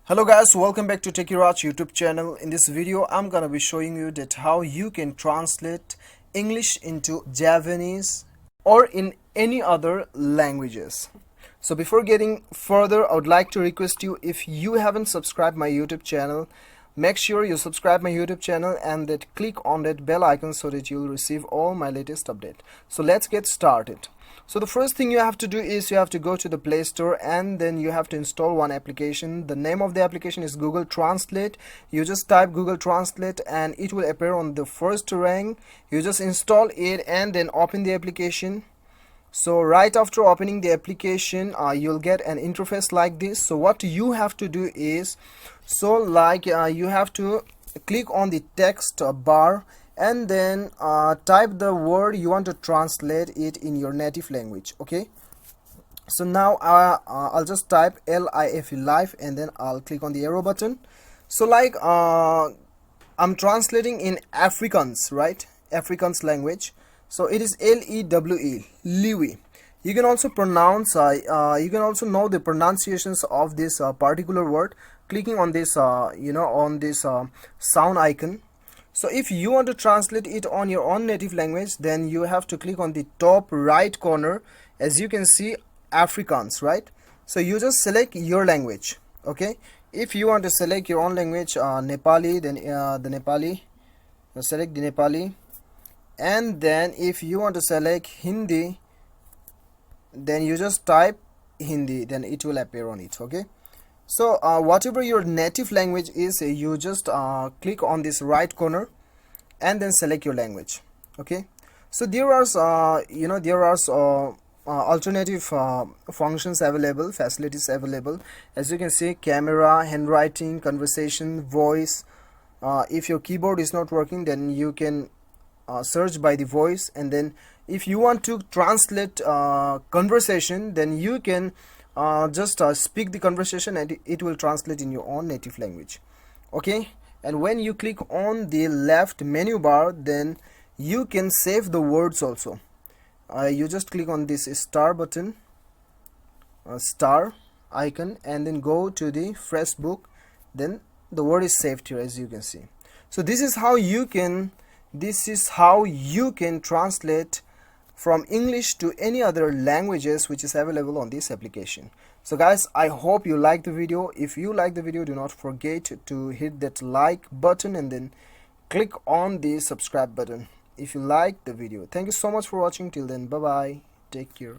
Hello guys, welcome back to Techiraj YouTube channel. In this video I'm gonna be showing you that how you can translate English into Javanese or in any other languages. So before getting further, I would like to request you, if you haven't subscribed my YouTube channel, make sure you subscribe my YouTube channel and that click on that bell icon so that you'll receive all my latest update. So let's get started. So the first thing you have to do is you have to go to the Play Store and then you have to install one application. The name of the application is Google Translate. You just type Google Translate and it will appear on the first rank. You just install it and then open the application. So right after opening the application, you'll get an interface like this. So what you have to do is, you have to click on the text bar and then type the word you want to translate it in your native language. Okay, so now I'll just type LIFE, life, and then I'll click on the arrow button. So I'm translating in Afrikaans, right? Afrikaans language. So it is LEWE, Liwi. You can also pronounce you can also know the pronunciations of this particular word clicking on this on this sound icon. So if you want to translate it on your own native language, then you have to click on the top right corner. As you can see, Afrikaans, right? So you just select your language. Okay, if you want to select your own language, Nepali, then the Nepali, select the Nepali. And then if you want to select Hindi, then you just type Hindi, then it will appear on it. Okay, so whatever your native language is, you just click on this right corner and then select your language. Okay, so there are alternative functions available, facilities available. As you can see, camera, handwriting, conversation, voice. If your keyboard is not working, then you can search by the voice, and then if you want to translate conversation, then you can just speak the conversation and it will translate in your own native language. Okay, and when you click on the left menu bar, then you can save the words also. You just click on this star button, star icon, and then go to the fresh book, then the word is saved here, as you can see. So this is how you can translate from English to any other languages which is available on this application. So guys, I hope you like the video. If you like the video, do not forget to hit that like button and then click on the subscribe button if you like the video. Thank you so much for watching. Till then, bye bye, take care.